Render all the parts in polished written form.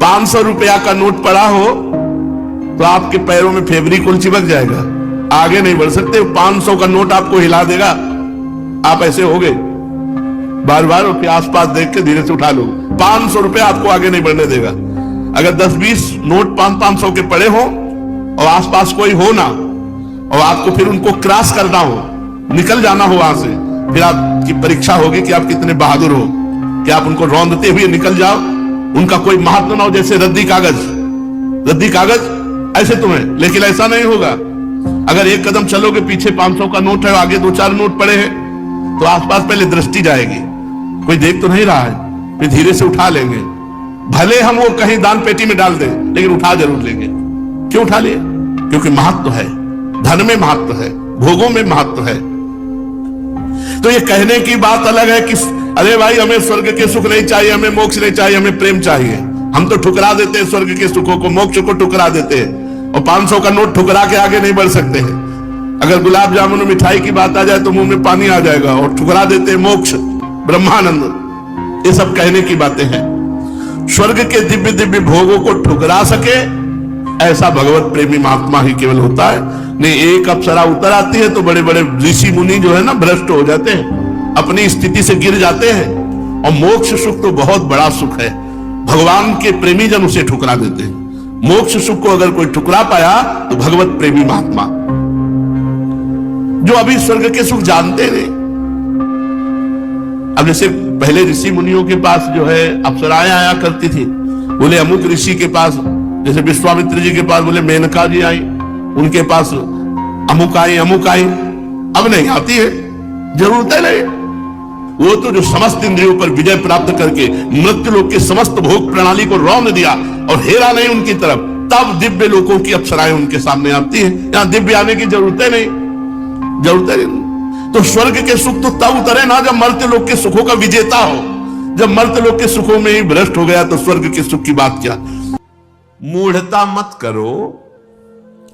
500 रुपया का नोट पड़ा हो तो आपके पैरों में फेविकोल चिपक जाएगा, आगे नहीं बढ़ सकते। 500 का नोट आपको हिला देगा, आप ऐसे हो गए, बार बार उसके आसपास देख के धीरे से उठा लो। 500 रुपया आपको आगे नहीं बढ़ने देगा। अगर 10-20 नोट 500 के पड़े हो और आसपास कोई हो ना, और आपको फिर उनको क्रॉस करना हो, निकल जाना हो वहां से, फिर आपकी परीक्षा होगी कि आप कितने बहादुर हो कि आप उनको रौंदते हुए निकल जाओ। उनका कोई महत्व ना हो, जैसे रद्दी कागज ऐसे तुम्हें, लेकिन ऐसा नहीं होगा। अगर एक कदम चलोगे, पीछे 500 का नोट है, आगे 2-4 नोट पड़े हैं, तो आसपास पहले दृष्टि जाएगी, कोई देख तो नहीं रहा है, फिर धीरे से उठा लेंगे। भले हम वो कहीं दान पेटी में डाल दें, लेकिन उठा जरूर लेंगे। क्यों उठा लिए? क्योंकि महत्व है, धन में महत्व है, भोगों में महत्व है। तो ये कहने की बात अलग है कि अरे भाई हमें स्वर्ग के सुख नहीं चाहिए, हमें मोक्ष नहीं चाहिए, हमें प्रेम चाहिए। हम तो ठुकरा देते हैं स्वर्ग के सुखों को, मोक्ष को ठुकरा देते हैं, और 500 का नोट ठुकरा के आगे नहीं बढ़ सकते हैं। अगर गुलाब जामुन मिठाई की बात आ जाए तो मुंह में पानी आ जाएगा, और ठुकरा देते हैं मोक्ष, ब्रह्मानंद। ये सब कहने की बातें हैं। स्वर्ग के दिव्य दिव्य भोगों को ठुकरा सके ऐसा भगवत प्रेमी महात्मा ही केवल होता है। नहीं, एक अप्सरा उतर आती है तो बड़े बड़े ऋषि मुनि जो है ना, भ्रष्ट हो जाते हैं, अपनी स्थिति से गिर जाते हैं। और मोक्ष सुख तो बहुत बड़ा सुख है, भगवान के प्रेमी जन उसे ठुकरा देते हैं। मोक्ष सुख को अगर कोई ठुकरा पाया तो भगवत प्रेमी महात्मा, जो अभी स्वर्ग के सुख जानते नहीं। अब जैसे पहले ऋषि मुनियों के पास जो है अप्सराएं आया करती थी, बोले अमुक ऋषि के पास, जैसे विश्वामित्र जी के पास बोले मेनका जी आई, उनके पास अमुक आई। अब नहीं आती है, जरूरत है नहीं। वो तो जो समस्त इंद्रियों पर विजय प्राप्त करके मृत्यु लोक के समस्त भोग प्रणाली को रौंद दिया और हेरा नहीं उनकी तरफ, तब दिव्य लोकों की अप्सराएं उनके सामने आती हैं। यहां दिव्य आने की जरूरत है नहीं। तो स्वर्ग के सुख तो तब उतरे ना जब मर्त्य लोक के सुखों का विजेता हो। जब मर्त्य लोक के सुखों में ही भ्रष्ट हो गया तो स्वर्ग के सुख की बात क्या। मूढ़ता मत करो,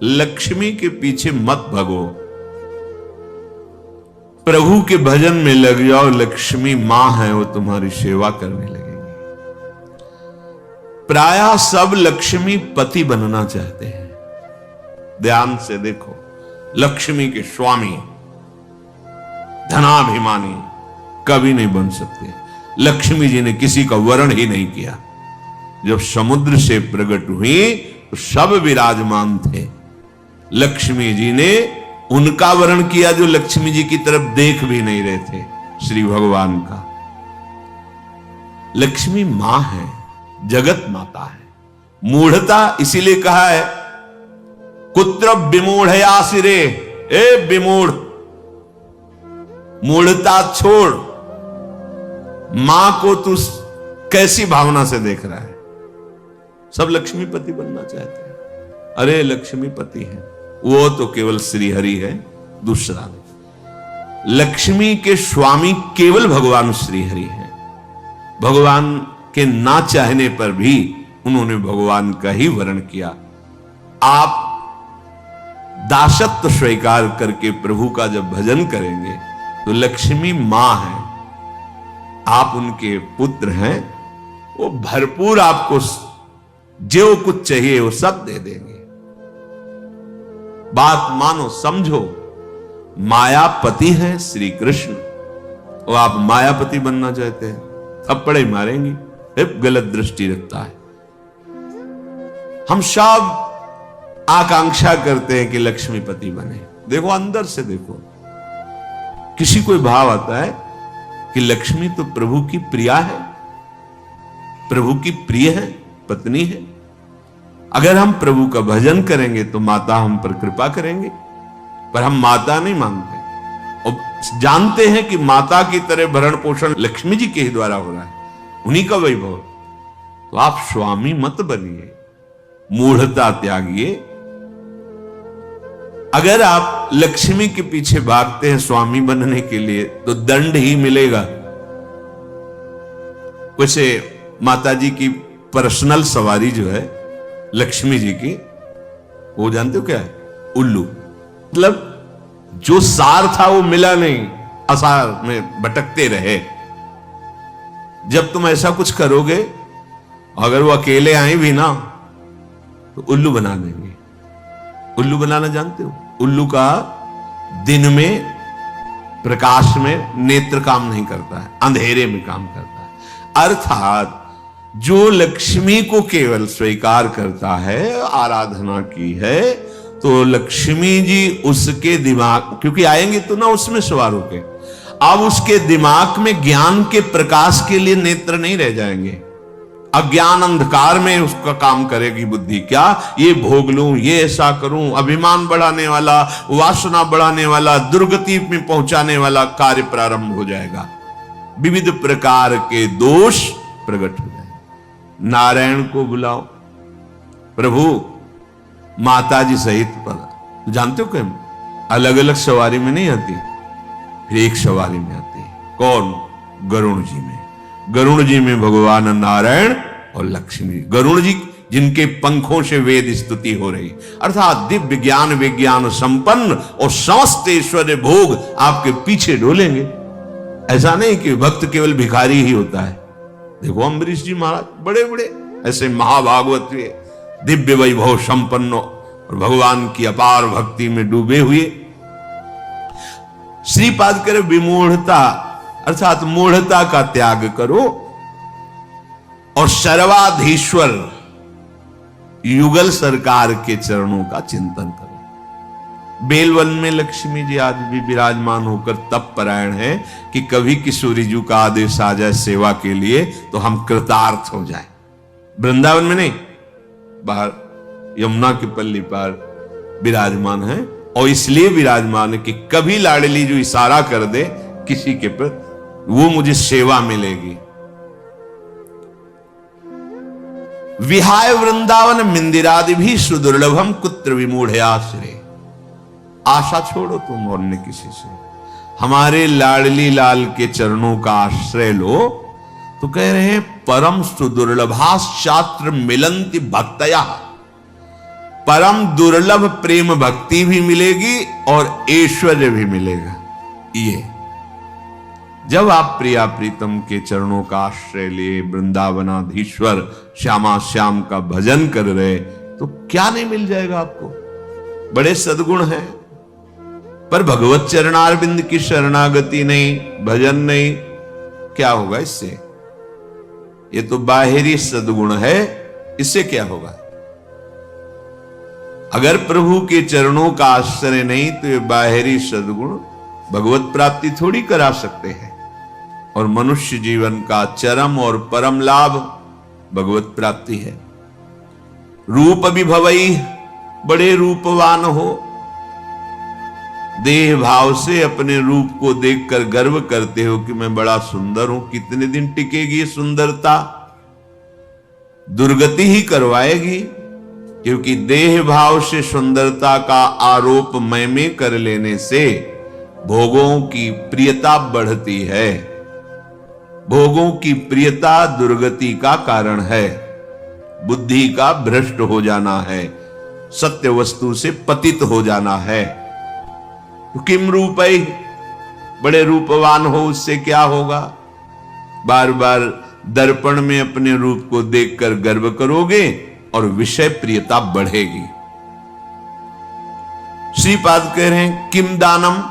लक्ष्मी के पीछे मत भगो, प्रभु के भजन में लग जाओ। लक्ष्मी मां है, वो तुम्हारी सेवा करने लगेगी। प्रायः सब लक्ष्मी पति बनना चाहते हैं। ध्यान से देखो, लक्ष्मी के स्वामी, धनाभिमानी कभी नहीं बन सकते। लक्ष्मी जी ने किसी का वर्ण ही नहीं किया। जब समुद्र से प्रकट हुई तो सब विराजमान थे। लक्ष्मी जी ने उनका वर्ण किया जो लक्ष्मी जी की तरफ देख भी नहीं रहे थे, श्री भगवान का। लक्ष्मी मां है, जगत माता है। मूढ़ता इसीलिए कहा है, कुत्र विमूढ़या सिरे, ए विमूढ़, मूढ़ता छोड़। मां को तू कैसी भावना से देख रहा है? सब लक्ष्मीपति बनना चाहते हैं। अरे लक्ष्मीपति है, वो तो केवल श्री हरि है, दूसरा नहीं। लक्ष्मी के स्वामी केवल भगवान श्री हरि है। भगवान के ना चाहने पर भी उन्होंने भगवान का ही वर्ण किया। आप दासत्व स्वीकार करके प्रभु का जब भजन करेंगे तो लक्ष्मी मां है, आप उनके पुत्र हैं, वो भरपूर आपको जो कुछ चाहिए वो सब दे देंगे। बात मानो, समझो। मायापति है श्री कृष्ण, वो आप मायापति बनना चाहते हैं, थप्पड़े ही मारेंगे, गलत दृष्टि रखता है। हम सब आकांक्षा करते हैं कि लक्ष्मीपति बने। देखो अंदर से देखो, किसी कोई भाव आता है कि लक्ष्मी तो प्रभु की प्रिया है, प्रभु की प्रिय है, पत्नी है। अगर हम प्रभु का भजन करेंगे तो माता हम पर कृपा करेंगे, पर हम माता नहीं मांगते और जानते हैं कि माता की तरह भरण पोषण लक्ष्मी जी के ही द्वारा हो रहा है, उन्हीं का वैभव। तो आप स्वामी मत बनिए, मूढ़ता त्यागिए। अगर आप लक्ष्मी के पीछे भागते हैं स्वामी बनने के लिए तो दंड ही मिलेगा। वैसे माता जी की पर्सनल सवारी जो है लक्ष्मी जी की, वो जानते हो क्या है? उल्लू। मतलब जो सार था वो मिला नहीं, असार में भटकते रहे। जब तुम ऐसा कुछ करोगे अगर वो अकेले आए भी ना तो उल्लू बना देंगे। उल्लू बनाना जानते हो? उल्लू का दिन में प्रकाश में नेत्र काम नहीं करता है, अंधेरे में काम करता है। अर्थात जो लक्ष्मी को केवल स्वीकार करता है, आराधना की है, तो लक्ष्मी जी उसके दिमाग, क्योंकि आएंगे तो ना उसमें सवार होके, अब उसके दिमाग में ज्ञान के प्रकाश के लिए नेत्र नहीं रह जाएंगे। अज्ञान अंधकार में उसका काम करेगी बुद्धि। क्या ये भोग लूं, ये ऐसा करूं, अभिमान बढ़ाने वाला, वासना बढ़ाने वाला, दुर्गति में पहुंचाने वाला कार्य प्रारंभ हो जाएगा। विविध प्रकार के दोष प्रकट हो जाएंगे। नारायण को बुलाओ, प्रभु माता जी सहित पदा। जानते हो क्या, अलग अलग सवारी में नहीं आती, फिर एक सवारी में आती है। कौन? गरुण जी में। गरुण जी में भगवान नारायण और लक्ष्मी। गरुण जी जिनके पंखों से वेद स्तुति हो रही, अर्थात दिव्य ज्ञान विज्ञान संपन्न और समस्त ऐश्वर्य भोग आपके पीछे डोलेंगे। ऐसा नहीं कि भक्त केवल भिखारी ही होता है। देखो अम्बरीश जी महाराज बड़े बड़े ऐसे महाभागवत दिव्य वैभव संपन्न और भगवान की अपार भक्ति में डूबे हुए। श्रीपाद करे विमूढ़ता, अर्थात मूढ़ता का त्याग करो और सर्वाधीश्वर युगल सरकार के चरणों का चिंतन करो। बेलवन में लक्ष्मी जी आज भी विराजमान होकर तप परायण है कि कभी किशोरी जी का आदेश आ जाए सेवा के लिए तो हम कृतार्थ हो जाएं। वृंदावन में नहीं, बाहर यमुना की पल्ली पर विराजमान है, और इसलिए विराजमान है कि कभी लाडली जो इशारा कर दे किसी के प्रति, वो मुझे सेवा मिलेगी। विहाय वृंदावन मिंदिरादि भी सुदुर्लभम कुत्र विमूढ़ आश्रय। आशा छोड़ो तुम अन्य किसी से, हमारे लाडली लाल के चरणों का आश्रय लो। तो कह रहे हैं परम सुदुर्लभाश्चात्र मिलंति भक्तया, परम दुर्लभ प्रेम भक्ति भी मिलेगी और ऐश्वर्य भी मिलेगा। ये जब आप प्रिया प्रीतम के चरणों का आश्रय लिए वृंदावनाधीश्वर श्यामा श्याम का भजन कर रहे, तो क्या नहीं मिल जाएगा आपको। बड़े सद्गुण हैं, पर भगवत चरणारविंद की शरणागति नहीं, भजन नहीं, क्या होगा इससे? ये तो बाहरी सद्गुण है, इससे क्या होगा? अगर प्रभु के चरणों का आश्रय नहीं तो ये बाहरी सद्गुण भगवत प्राप्ति थोड़ी करा सकते हैं। और मनुष्य जीवन का चरम और परम लाभ भगवत प्राप्ति है। रूप विभवई, बड़े रूपवान हो, देह भाव से अपने रूप को देखकर गर्व करते हो कि मैं बड़ा सुंदर हूं। कितने दिन टिकेगी ये सुंदरता? दुर्गति ही करवाएगी, क्योंकि देह भाव से सुंदरता का आरोप मैं में कर लेने से भोगों की प्रियता बढ़ती है। भोगों की प्रियता दुर्गति का कारण है, बुद्धि का भ्रष्ट हो जाना है, सत्य वस्तु से पतित हो जाना है। तो किम रूपै, बड़े रूपवान हो उससे क्या होगा? बार बार दर्पण में अपने रूप को देखकर गर्व करोगे और विषय प्रियता बढ़ेगी। श्रीपाद कह रहे हैं किम दानम,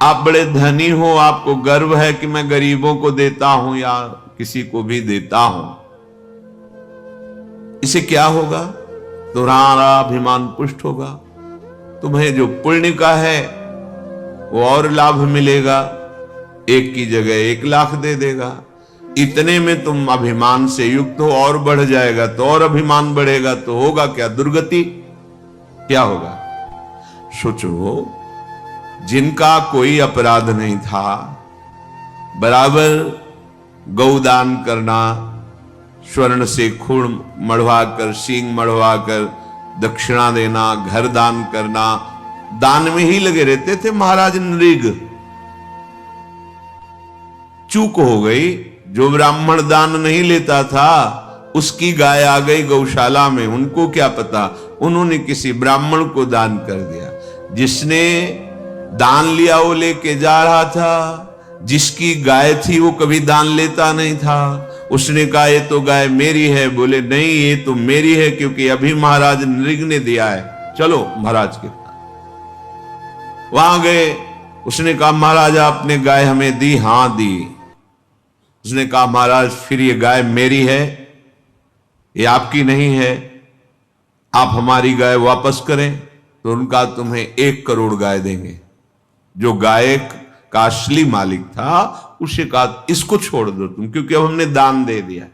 आप बड़े धनी हो, आपको गर्व है कि मैं गरीबों को देता हूं या किसी को भी देता हूं, इसे क्या होगा? तुम्हारा अभिमान पुष्ट होगा, तुम्हें जो पुण्य का है वो और लाभ मिलेगा, एक की जगह 1 लाख दे देगा। इतने में तुम अभिमान से युक्त हो, और बढ़ जाएगा तो और अभिमान बढ़ेगा, तो होगा क्या? दुर्गति। क्या होगा? सोचो, जिनका कोई अपराध नहीं था, बराबर गौदान करना, स्वर्ण से खून मढ़वाकर, सींग मढ़वाकर दक्षिणा देना, घर दान करना, दान में ही लगे रहते थे महाराज नृग। चूक हो गई, जो ब्राह्मण दान नहीं लेता था उसकी गाय आ गई गौशाला में, उनको क्या पता, उन्होंने किसी ब्राह्मण को दान कर दिया। जिसने दान लिया वो लेके जा रहा था, जिसकी गाय थी वो कभी दान लेता नहीं था, उसने कहा ये तो गाय मेरी है। बोले नहीं, ये तो मेरी है क्योंकि अभी महाराज नृग ने दिया है, चलो महाराज के पास। वहां गए, उसने कहा महाराज आपने गाय हमें दी? हां दी। उसने कहा महाराज फिर ये गाय मेरी है, ये आपकी नहीं है, आप हमारी गाय वापस करें। तो उनका तुम्हें 1 करोड़ गाय देंगे। जो गाय का असली मालिक था उसे कहा इसको छोड़ दो तुम, क्योंकि अब हमने दान दे दिया।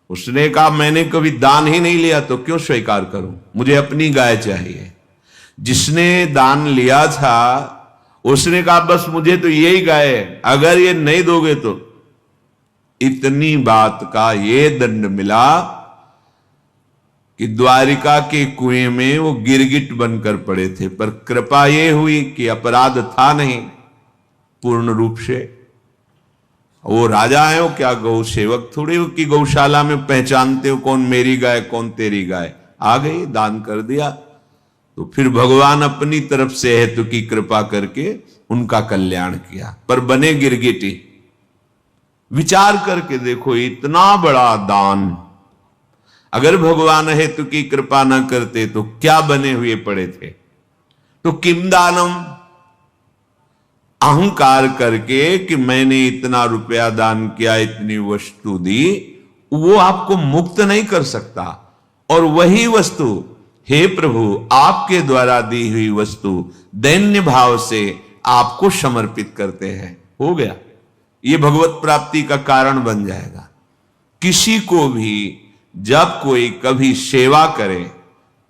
उसने कहा मैंने कभी दान ही नहीं लिया तो क्यों स्वीकार करूं, मुझे अपनी गाय चाहिए। जिसने दान लिया था उसने कहा बस मुझे तो यही गाय है, अगर ये नहीं दोगे तो। इतनी बात का ये दंड मिला कि द्वारिका के कुएं में वो गिरगिट बनकर पड़े थे, पर कृपा ये हुई कि अपराध था नहीं पूर्ण रूप से। वो राजा है, वो क्या गौ सेवक थोड़ी हो कि गौशाला में पहचानते हो कौन मेरी गाय कौन तेरी गाय। आ गई, दान कर दिया। तो फिर भगवान अपनी तरफ से हेतु की कृपा करके उनका कल्याण किया, पर बने गिरगिटी। विचार करके देखो, इतना बड़ा दान अगर भगवान हेतु की कृपा न करते तो क्या बने हुए पड़े थे। तो किम दानम, अहंकार करके कि मैंने इतना रुपया दान किया, इतनी वस्तु दी, वो आपको मुक्त नहीं कर सकता। और वही वस्तु, हे प्रभु आपके द्वारा दी हुई वस्तु दैन्य भाव से आपको समर्पित करते हैं, हो गया, ये भगवत प्राप्ति का कारण बन जाएगा। किसी को भी जब कोई कभी सेवा करे,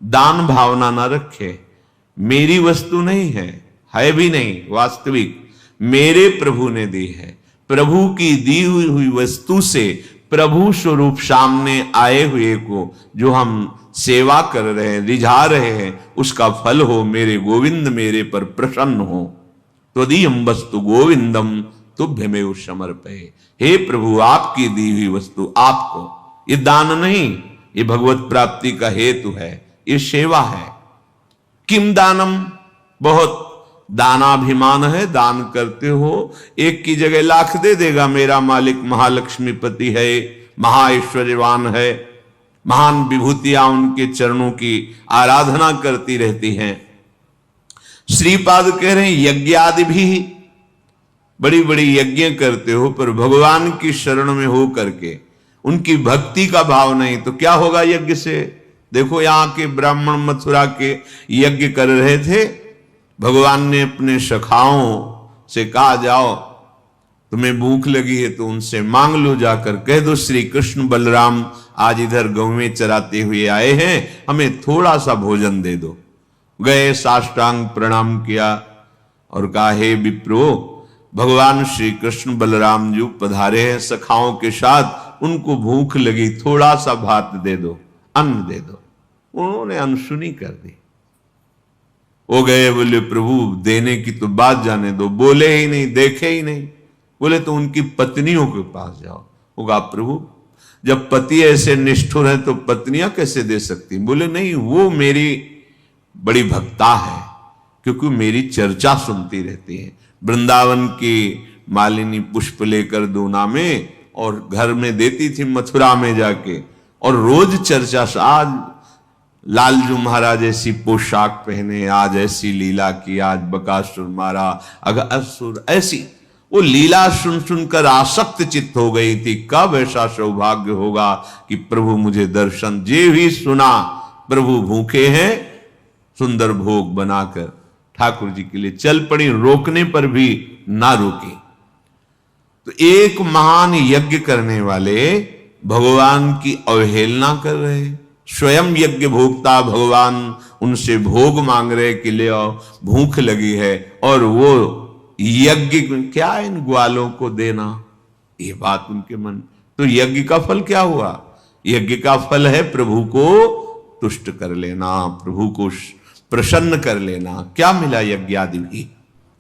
दान भावना ना रखे, मेरी वस्तु नहीं है भी नहीं, वास्तविक मेरे प्रभु ने दी है, प्रभु की दी हुई वस्तु से प्रभु स्वरूप सामने आए हुए को जो हम सेवा कर रहे हैं, रिझा रहे हैं, उसका फल हो मेरे गोविंद मेरे पर प्रसन्न हो। त्वदीयं वस्तु गोविंदम तुभ्यमेव समर्पये। हे प्रभु आपकी दी हुई वस्तु आपको, ये दान नहीं, ये भगवत प्राप्ति का हेतु है, ये सेवा है। किम दानम, बहुत दानाभिमान है, दान करते हो, एक की जगह लाख दे देगा मेरा मालिक महालक्ष्मीपति है, महाऐश्वर्यवान है, महान विभूतियां उनके चरणों की आराधना करती रहती हैं। श्रीपाद कह रहे हैं यज्ञ आदि भी बड़ी बड़ी यज्ञ करते हो, पर भगवान की शरण में हो करके उनकी भक्ति का भाव नहीं, तो क्या होगा यज्ञ से। देखो यहां के ब्राह्मण मथुरा के यज्ञ कर रहे थे, भगवान ने अपने सखाओं से कहा जाओ तुम्हें भूख लगी है तो उनसे मांग लो, जाकर कह दो श्री कृष्ण बलराम आज इधर गौवें चराते हुए आए हैं, हमें थोड़ा सा भोजन दे दो। गए, साष्टांग प्रणाम किया और कहा हे विप्रो, भगवान श्री कृष्ण बलराम जी पधारे हैं सखाओं के साथ, उनको भूख लगी, थोड़ा सा भात दे दो, अन्न दे दो। उन्होंने अनसुनी कर दी। वो गए, बोले प्रभु देने की तो बात जाने दो, बोले ही नहीं, देखे ही नहीं। बोले तो उनकी पत्नियों के पास जाओ। होगा प्रभु जब पति ऐसे निष्ठुर है तो पत्नियां कैसे दे सकती। बोले नहीं, वो मेरी बड़ी भक्ता है, क्योंकि मेरी चर्चा सुनती रहती है। वृंदावन की मालिनी पुष्प लेकर दूना में और घर में देती थी मथुरा में जाके, और रोज चर्चा। आज लालजू महाराज ऐसी पोशाक पहने, आज ऐसी लीला की, आज बकासुर मारा, असुर, ऐसी वो लीला सुन सुनकर आसक्त चित्त हो गई थी। कब ऐसा सौभाग्य होगा कि प्रभु मुझे दर्शन। जे भी सुना प्रभु भूखे हैं, सुंदर भोग बनाकर ठाकुर जी के लिए चल पड़ी, रोकने पर भी ना रुकी। तो एक महान यज्ञ करने वाले भगवान की अवहेलना कर रहे, स्वयं यज्ञ भोक्ता भगवान उनसे भोग मांग रहे कि ले आओ, भूख लगी है, और वो यज्ञ क्या इन ग्वालों को देना, ये बात उनके मन। तो यज्ञ का फल क्या हुआ। यज्ञ का फल है प्रभु को तुष्ट कर लेना, प्रभु को प्रसन्न कर लेना। क्या मिला यज्ञ आदि भी।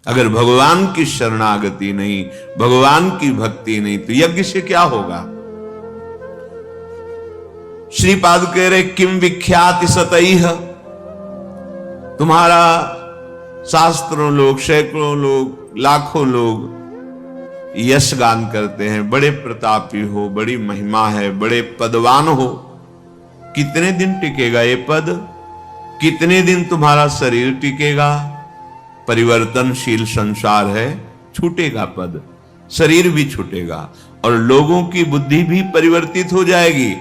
अगर भगवान की शरणागति नहीं, भगवान की भक्ति नहीं, तो यज्ञ से क्या होगा। श्रीपाद कह रहे किम विख्याति सतैह, तुम्हारा शास्त्रों लोग, सैकड़ों लोग, लाखों लोग यश गान करते हैं, बड़े प्रतापी हो, बड़ी महिमा है, बड़े पदवान हो। कितने दिन टिकेगा ये पद? कितने दिन तुम्हारा शरीर टिकेगा? परिवर्तनशील संसार है, छूटेगा पद, शरीर भी छूटेगा और लोगों की बुद्धि भी परिवर्तित हो जाएगी।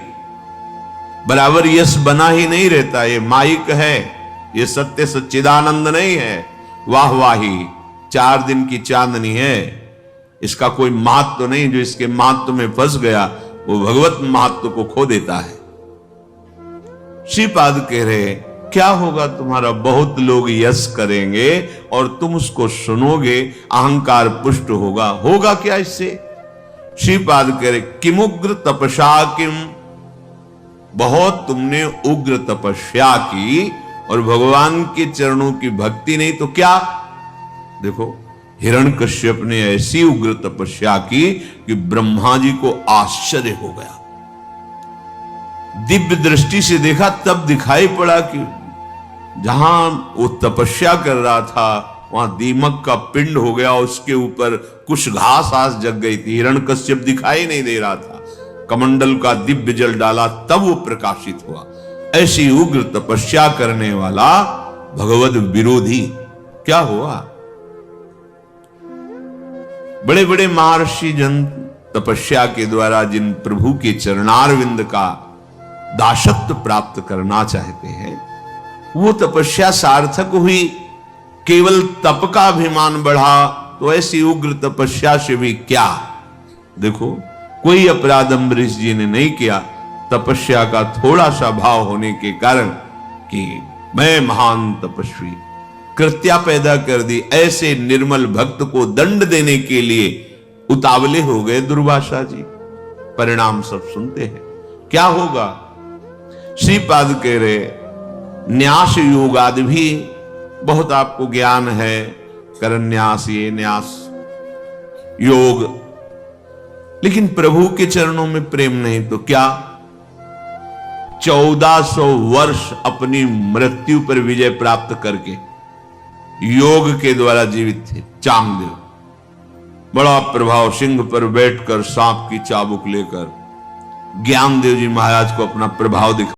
बराबर यश बना ही नहीं रहता, ये माइक है, ये सत्य सच्चिदानंद नहीं है, वाह वाही 4 दिन की चांदनी है। इसका कोई महत्व तो नहीं, जो इसके महत्व में फंस गया वो भगवत महत्व को खो देता है। श्रीपाद कह रहे क्या होगा तुम्हारा? बहुत लोग यश करेंगे और तुम उसको सुनोगे, अहंकार पुष्ट होगा। होगा क्या इससे? श्रीपाद कह रहे किमुग्र तपस्या किम, बहुत तुमने उग्र तपस्या की और भगवान के चरणों की भक्ति नहीं तो क्या? देखो हिरण्यकश्यप ने ऐसी उग्र तपस्या की कि ब्रह्मा जी को आश्चर्य हो गया। दिव्य दृष्टि से देखा तब दिखाई पड़ा कि जहां वो तपस्या कर रहा था वहां दीमक का पिंड हो गया, उसके ऊपर कुछ घास आस जग गई थी। हिरण्यकश्यप दिखाई नहीं दे रहा था, कमंडल का दिव्य जल डाला तब वो प्रकाशित हुआ। ऐसी उग्र तपस्या करने वाला भगवद विरोधी क्या हुआ? बड़े बड़े महर्षि जन तपस्या के द्वारा जिन प्रभु के चरणारविंद का दासत्व प्राप्त करना चाहते हैं, वो तपस्या सार्थक हुई। केवल तप का अभिमान बढ़ा तो ऐसी उग्र तपस्या से भी क्या? देखो कोई अपराध अम्बरीश जी ने नहीं किया, तपस्या का थोड़ा सा भाव होने के कारण कि मैं महान तपस्वी, कृत्या पैदा कर दी। ऐसे निर्मल भक्त को दंड देने के लिए उतावले हो गए दुर्वासा जी। परिणाम सब सुनते हैं, क्या होगा? श्रीपाद कह रहे न्यास योगादि भी बहुत आपको ज्ञान है, करन्यास, ये न्यास योग, लेकिन प्रभु के चरणों में प्रेम नहीं तो क्या? 1400 वर्ष अपनी मृत्यु पर विजय प्राप्त करके योग के द्वारा जीवित थे चांगदेव। बड़ा प्रभाव, सिंह पर बैठकर सांप की चाबुक लेकर ज्ञानदेव जी महाराज को अपना प्रभाव दिखा